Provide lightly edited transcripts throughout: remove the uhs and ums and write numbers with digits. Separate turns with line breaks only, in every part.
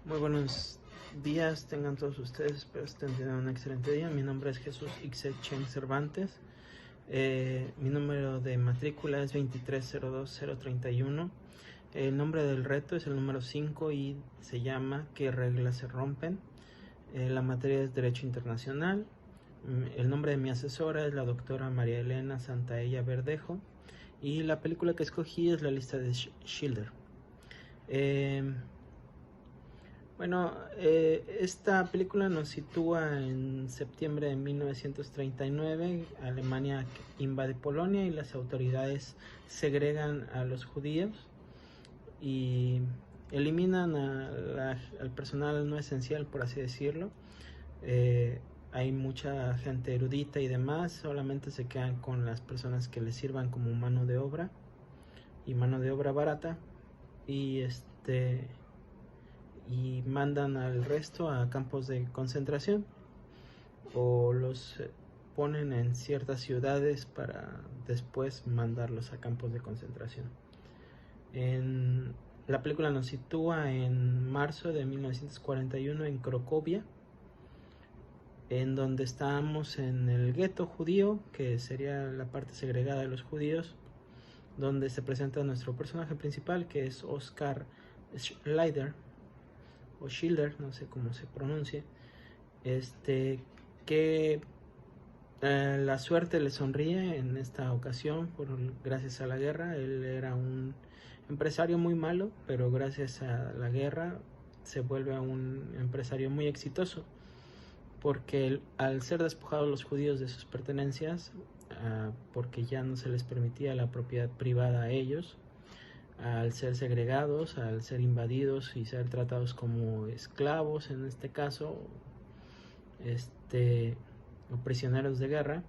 Muy buenos días, tengan todos ustedes, espero estén teniendo un excelente día. Mi nombre es Jesús Ixel Cheng Cervantes. Mi número de matrícula es 2302031. El nombre del reto es el número 5 y se llama ¿Qué reglas se rompen? La materia es Derecho Internacional. El nombre de mi asesora es la doctora María Elena Santaella Verdejo y la película que escogí es La lista de Schindler. Esta película nos sitúa en septiembre de 1939. Alemania invade Polonia y las autoridades segregan a los judíos y eliminan al personal no esencial, por así decirlo. Hay mucha gente erudita y demás, solamente se quedan con las personas que les sirvan como mano de obra y mano de obra barata, y mandan al resto a campos de concentración o los ponen en ciertas ciudades para después mandarlos a campos de concentración. La película nos sitúa en marzo de 1941 en Cracovia, en donde estamos en el gueto judío, que sería la parte segregada de los judíos, donde se presenta nuestro personaje principal, que es Oscar Schleider o Schilder, no sé cómo se pronuncia, que la suerte le sonríe en esta ocasión gracias a la guerra. Él era un empresario muy malo, pero gracias a la guerra se vuelve un empresario muy exitoso, porque al ser despojados los judíos de sus pertenencias, porque ya no se les permitía la propiedad privada a ellos, al ser segregados, al ser invadidos y ser tratados como esclavos en este caso, o prisioneros de guerra,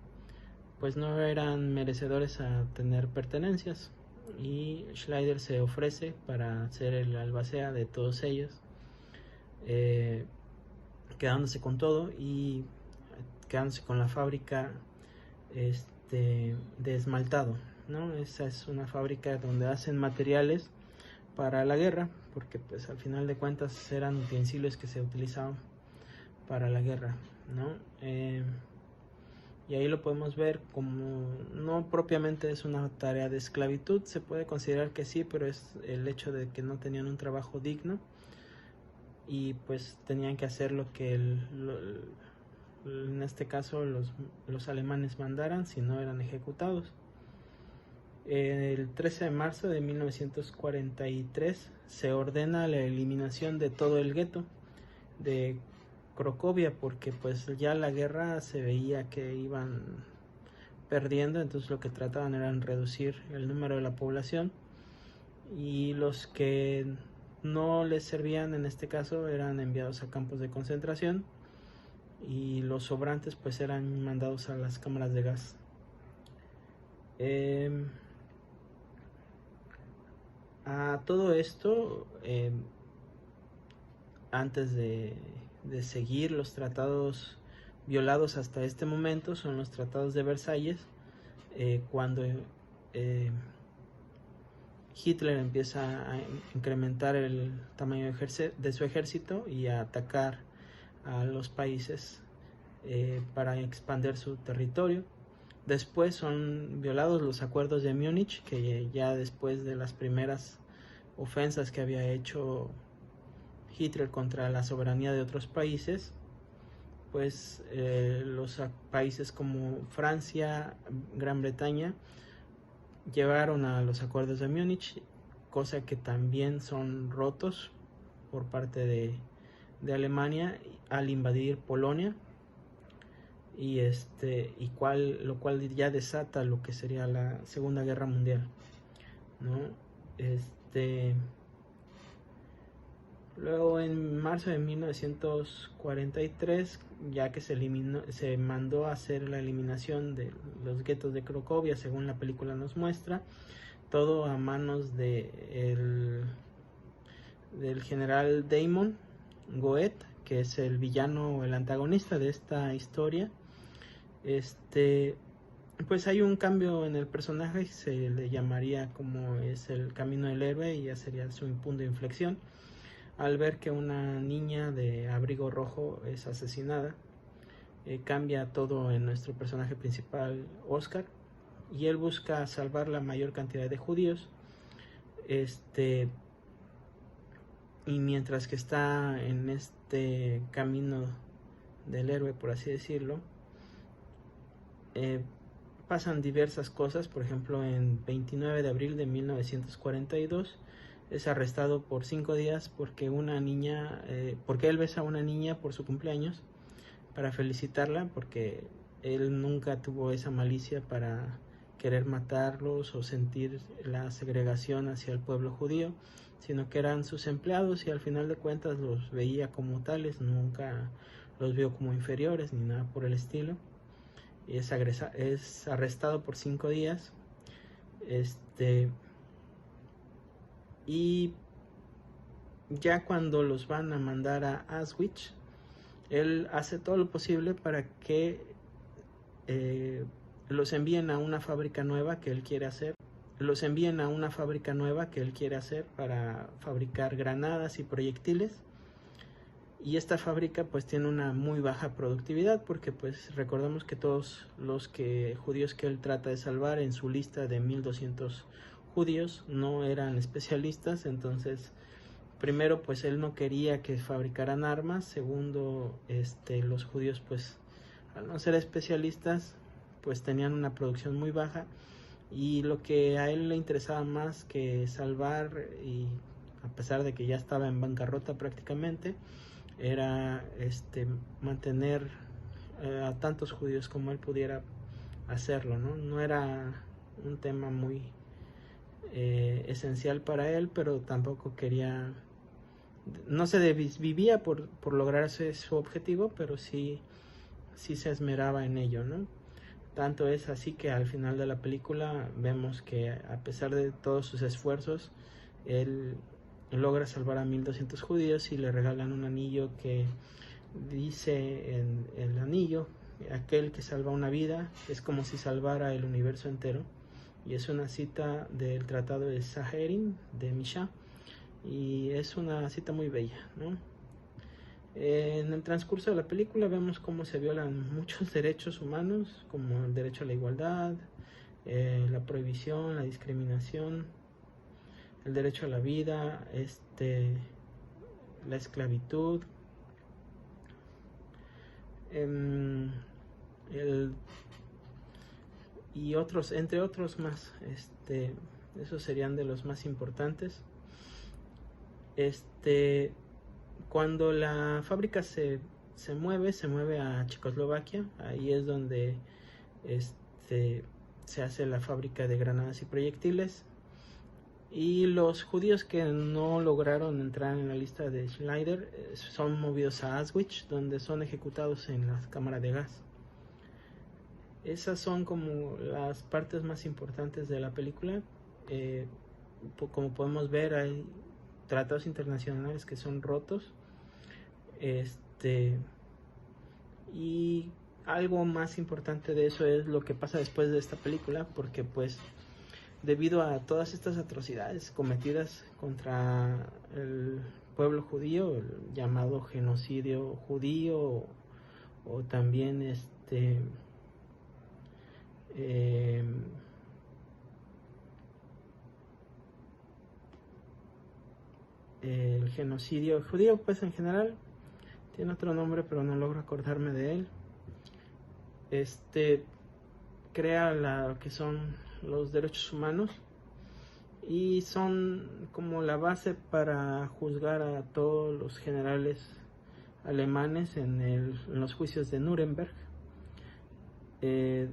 pues no eran merecedores a tener pertenencias, y Schleider se ofrece para ser el albacea de todos ellos, quedándose con todo y quedándose con la fábrica de esmaltado, ¿no? Esa es una fábrica donde hacen materiales para la guerra, porque pues al final de cuentas eran utensilios que se utilizaban para la guerra, ¿no? Y ahí lo podemos ver como no propiamente es una tarea de esclavitud, se puede considerar que sí, pero es el hecho de que no tenían un trabajo digno y pues tenían que hacer lo que en este caso los alemanes mandaran, si no eran ejecutados. El 13 de marzo de 1943 se ordena la eliminación de todo el gueto de Cracovia, porque pues ya la guerra se veía que iban perdiendo, entonces lo que trataban era reducir el número de la población, y los que no les servían en este caso eran enviados a campos de concentración y los sobrantes pues eran mandados a las cámaras de gas. A todo esto, antes de seguir los tratados violados hasta este momento, son los tratados de Versalles, cuando Hitler empieza a incrementar el tamaño de su ejército y a atacar a los países para expandir su territorio. Después son violados los acuerdos de Múnich, que ya después de las primeras ofensas que había hecho Hitler contra la soberanía de otros países, pues los países como Francia, Gran Bretaña, llevaron a los acuerdos de Múnich, cosa que también son rotos por parte de Alemania al invadir Polonia, y lo cual ya desata lo que sería la Segunda Guerra Mundial, ¿no? Luego en marzo de 1943, ya que se mandó a hacer la eliminación de los guetos de Cracovia, según la película nos muestra, todo a manos del general Damon Goethe, que es el villano o el antagonista de esta historia. Pues hay un cambio en el personaje, se le llamaría como es el camino del héroe, y ya sería su punto de inflexión. al ver que una niña de abrigo rojo es asesinada. Cambia todo en nuestro personaje principal, Oscar, y él busca salvar la mayor cantidad de judíos. Y mientras que está en este camino del héroe, por así decirlo, pasan diversas cosas. Por ejemplo, en 29 de abril de 1942 es arrestado por 5 días porque él besa a una niña por su cumpleaños para felicitarla, porque él nunca tuvo esa malicia para querer matarlos o sentir la segregación hacia el pueblo judío, sino que eran sus empleados y al final de cuentas los veía como tales, nunca los vio como inferiores ni nada por el estilo. Y es arrestado por 5 días. Y ya cuando los van a mandar a Auschwitz, él hace todo lo posible para que los envíen a una fábrica nueva que él quiere hacer. Para fabricar granadas y proyectiles. Y esta fábrica pues tiene una muy baja productividad, porque pues recordemos que todos los judíos que él trata de salvar en su lista de 1200 judíos no eran especialistas. Entonces, primero pues él no quería que fabricaran armas. Segundo, los judíos pues al no ser especialistas pues tenían una producción muy baja, y lo que a él le interesaba más que salvar, y a pesar de que ya estaba en bancarrota prácticamente, era mantener a tantos judíos como él pudiera hacerlo, ¿no? No era un tema muy esencial para él, pero tampoco quería, no se desvivía por lograrse su objetivo, pero sí se esmeraba en ello, ¿no? Tanto es así que al final de la película vemos que a pesar de todos sus esfuerzos, él logra salvar a 1200 judíos y le regalan un anillo que dice en el anillo: aquel que salva una vida es como si salvara el universo entero. Y es una cita del Tratado de Sanedrín de Mishnah, y es una cita muy bella, ¿no? En el transcurso de la película vemos cómo se violan muchos derechos humanos, como el derecho a la igualdad, la prohibición, la discriminación, el derecho a la vida, la esclavitud, y otros, entre otros más. Esos serían de los más importantes. Cuando la fábrica se mueve a Checoslovaquia. Ahí es donde se hace la fábrica de granadas y proyectiles. Y los judíos que no lograron entrar en la lista de Schneider son movidos a Auschwitz, donde son ejecutados en la cámara de gas. Esas son como las partes más importantes de la película. Como podemos ver, hay tratados internacionales que son rotos. Y algo más importante de eso es lo que pasa después de esta película, porque pues debido a todas estas atrocidades cometidas contra el pueblo judío, el llamado genocidio judío, o también el genocidio judío, pues en general tiene otro nombre, pero no logro acordarme de él. Crea lo que son los derechos humanos, y son como la base para juzgar a todos los generales alemanes en los juicios de Nuremberg,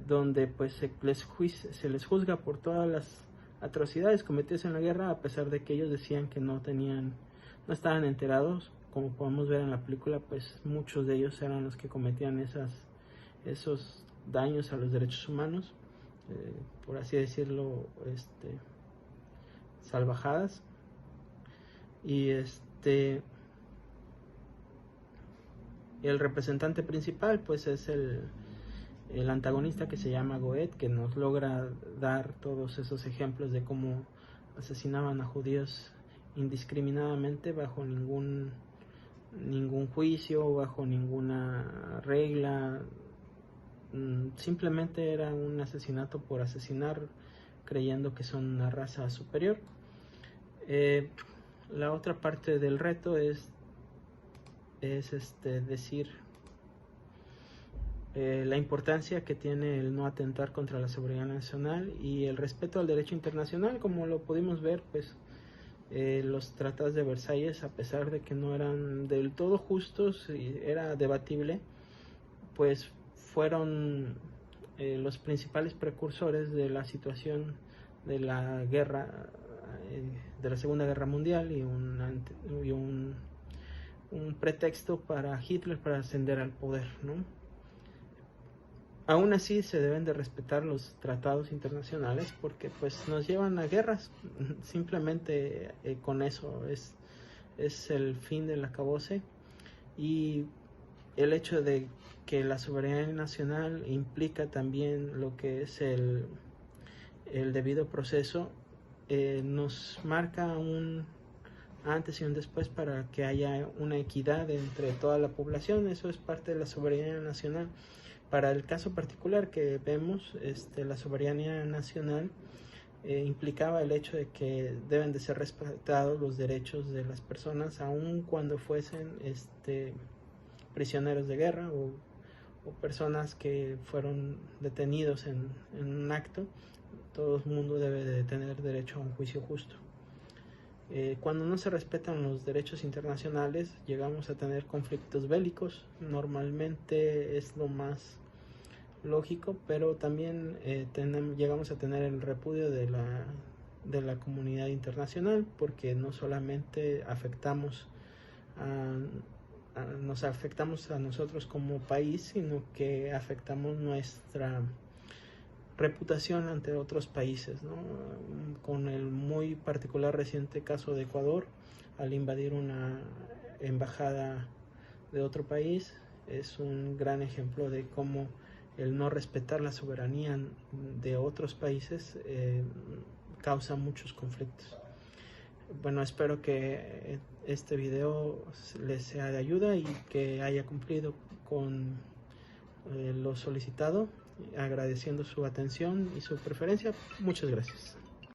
donde pues se les juzga por todas las atrocidades cometidas en la guerra, a pesar de que ellos decían que no estaban enterados. Como podemos ver en la película, pues muchos de ellos eran los que cometían esos daños a los derechos humanos, por así decirlo, salvajadas. Y el representante principal pues es el antagonista, que se llama Goethe, que nos logra dar todos esos ejemplos de cómo asesinaban a judíos indiscriminadamente bajo ningún juicio, bajo ninguna regla. Simplemente era un asesinato por asesinar, creyendo que son una raza superior. La otra parte del reto es decir la importancia que tiene el no atentar contra la seguridad nacional y el respeto al derecho internacional. Como lo pudimos ver, pues los tratados de Versalles, a pesar de que no eran del todo justos y era debatible, pues fueron los principales precursores de la situación de la guerra, de la Segunda Guerra Mundial, y un pretexto para Hitler para ascender al poder, ¿no? Aún así se deben de respetar los tratados internacionales porque pues nos llevan a guerras. Simplemente con eso es el fin del acabose. Y el hecho de que la soberanía nacional implica también lo que es el debido proceso, nos marca un antes y un después para que haya una equidad entre toda la población. Eso es parte de la soberanía nacional. Para el caso particular que vemos, la soberanía nacional implicaba el hecho de que deben de ser respetados los derechos de las personas, aun cuando fuesen prisioneros de guerra o personas que fueron detenidos en un acto. Todo el mundo debe de tener derecho a un juicio justo. Cuando no se respetan los derechos internacionales, llegamos a tener conflictos bélicos. Normalmente es lo más lógico, pero también llegamos a tener el repudio de la comunidad internacional, porque no solamente nos afectamos a nosotros como país, sino que afectamos nuestra reputación ante otros países, ¿no? Con el muy particular reciente caso de Ecuador, al invadir una embajada de otro país, es un gran ejemplo de cómo el no respetar la soberanía de otros países causa muchos conflictos. Bueno, espero que este video les sea de ayuda y que haya cumplido con lo solicitado. Agradeciendo su atención y su preferencia. Muchas gracias.